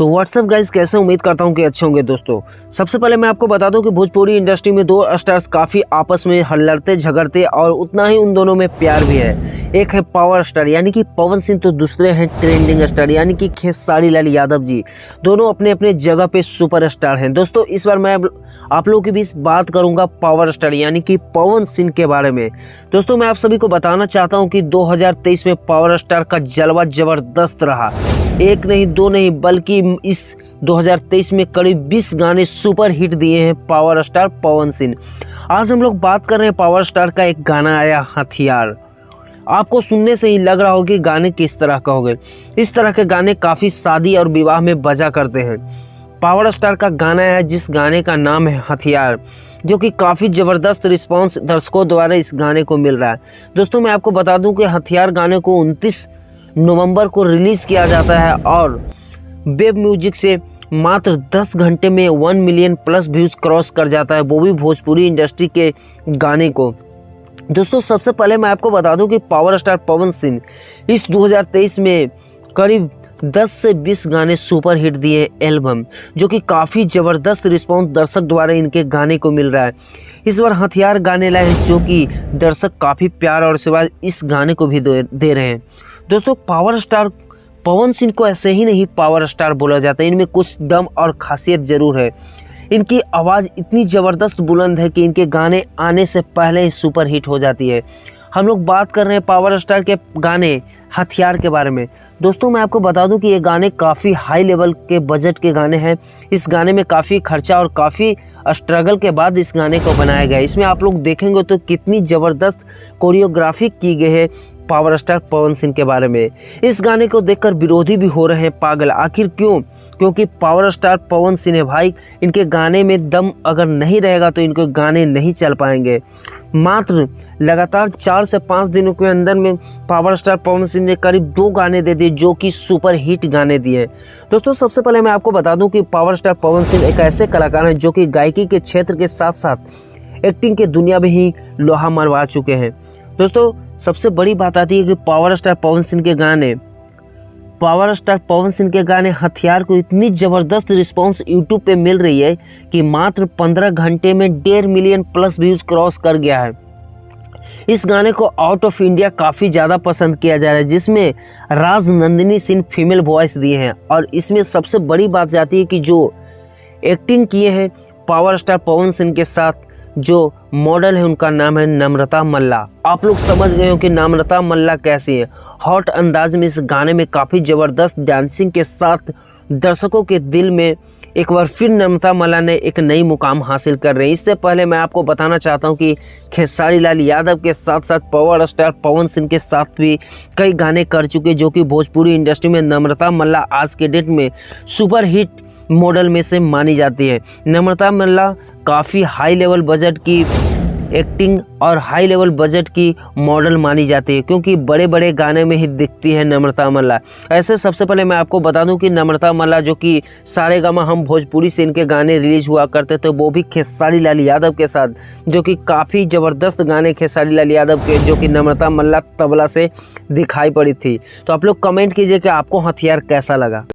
तो WhatsApp guys, कैसे उम्मीद करता हूँ कि अच्छे होंगे दोस्तों। सबसे पहले मैं आपको बता दूं कि भोजपुरी इंडस्ट्री में दो स्टार्स काफ़ी आपस में लड़ते झगड़ते और उतना ही उन दोनों में प्यार भी है। एक है पावर स्टार यानी कि पवन सिंह, तो दूसरे हैं ट्रेंडिंग स्टार यानी कि खेसारी लाल यादव जी। दोनों अपने अपने जगह पे सुपर स्टार हैं दोस्तों। इस बार मैं आप लोगों के बीच बात करूंगा पावर स्टार यानी कि पवन सिंह के बारे में। दोस्तों मैं आप सभी को बताना चाहता हूं कि 2023 में पावर स्टार का जलवा जबरदस्त रहा। एक नहीं दो नहीं बल्कि इस 2023 में करीब 20 गाने सुपर हिट दिए हैं पावर स्टार पवन सिंह। आज हम लोग बात कर रहे हैं पावर स्टार का एक गाना आया हथियार। आपको सुनने से ही लग रहा होगा कि गाने किस तरह का होंगे। इस तरह के गाने काफ़ी शादी और विवाह में बजा करते हैं। पावर स्टार का गाना है जिस गाने का नाम है हथियार, जो कि काफ़ी ज़बरदस्त रिस्पांस दर्शकों द्वारा इस गाने को मिल रहा है। दोस्तों मैं आपको बता दूं कि हथियार गाने को 29 नवंबर को रिलीज़ किया जाता है और वेब म्यूजिक से मात्र 10 घंटे में 1 मिलियन प्लस व्यूज़ क्रॉस कर जाता है, वो भी भोजपुरी इंडस्ट्री के गाने को। दोस्तों सबसे पहले मैं आपको बता दूं कि पावर स्टार पवन सिंह इस 2023 में करीब 10 से 20 गाने सुपर हिट दिए एल्बम, जो कि काफ़ी ज़बरदस्त रिस्पॉन्स दर्शक द्वारा इनके गाने को मिल रहा है। इस बार हथियार गाने लाए हैं जो कि दर्शक काफ़ी प्यार और आशीर्वाद इस गाने को भी दे रहे हैं। दोस्तों पावर स्टार पवन सिंह को ऐसे ही नहीं पावर स्टार बोला जाता है, इनमें कुछ दम और खासियत ज़रूर है। इनकी आवाज़ इतनी ज़बरदस्त बुलंद है कि इनके गाने आने से पहले ही सुपर हिट हो जाती है। हम लोग बात कर रहे हैं पावर स्टार के गाने हथियार के बारे में। दोस्तों मैं आपको बता दूं कि ये गाने काफ़ी हाई लेवल के बजट के गाने हैं। इस गाने में काफ़ी खर्चा और काफ़ी स्ट्रगल के बाद इस गाने को बनाया गया है। इसमें आप लोग देखेंगे तो कितनी ज़बरदस्त कोरियोग्राफी की गई है पावर स्टार पवन सिंह के बारे में। इस गाने को देखकर विरोधी भी हो रहे हैं पागल। आखिर क्यों? क्योंकि पावर स्टार पवन सिंह है भाई, इनके गाने में दम अगर नहीं रहेगा तो इनके गाने नहीं चल पाएंगे। मात्र लगातार 4 से 5 दिनों के अंदर में पावर स्टार पवन सिंह ने करीब 2 गाने दे दिए जो कि सुपर हिट गाने दिए। दोस्तों सबसे पहले मैं आपको बता दूं कि पावर स्टार पवन सिंह एक ऐसे कलाकार हैं जो कि गायकी के क्षेत्र के साथ साथ एक्टिंग के दुनिया में ही लोहा मनवा चुके हैं। दोस्तों सबसे बड़ी बात आती है कि पावर स्टार पवन सिंह के गाने हथियार को इतनी ज़बरदस्त रिस्पांस यूट्यूब पे मिल रही है कि मात्र 15 घंटे में 1.5 मिलियन प्लस व्यूज़ क्रॉस कर गया है। इस गाने को आउट ऑफ इंडिया काफ़ी ज़्यादा पसंद किया जा रहा है, जिसमें राज नंदिनी सिंह फीमेल वॉइस दिए हैं। और इसमें सबसे बड़ी बात जाती है कि जो एक्टिंग किए हैं पावर स्टार पवन सिंह के साथ जो मॉडल है उनका नाम है नम्रता मल्ला। आप लोग समझ गए हो कि नम्रता मल्ला कैसी है। हॉट अंदाज में इस गाने में काफ़ी ज़बरदस्त डांसिंग के साथ दर्शकों के दिल में एक बार फिर नम्रता मल्ला ने एक नई मुकाम हासिल कर रहे हैं। इससे पहले मैं आपको बताना चाहता हूं कि खेसारी लाल यादव के साथ साथ पावर स्टार पवन सिंह के साथ भी कई गाने कर चुके जो कि भोजपुरी इंडस्ट्री में नम्रता मल्ला आज के डेट में सुपर हिट मॉडल में से मानी जाती है। नम्रता मल्ला काफ़ी हाई लेवल बजट की एक्टिंग और हाई लेवल बजट की मॉडल मानी जाती है, क्योंकि बड़े बड़े गाने में ही दिखती है नम्रता मल्ला। ऐसे सबसे पहले मैं आपको बता दूं कि नम्रता मल्ला जो कि सारेगामा हम भोजपुरी से इनके गाने रिलीज हुआ करते थे, वो भी खेसारी लाल यादव के साथ, जो कि काफ़ी ज़बरदस्त गाने खेसारी लाल यादव के जो कि नम्रता मल्ला तबला से दिखाई पड़ी थी। तो आप लोग कमेंट कीजिए कि आपको हथियार कैसा लगा।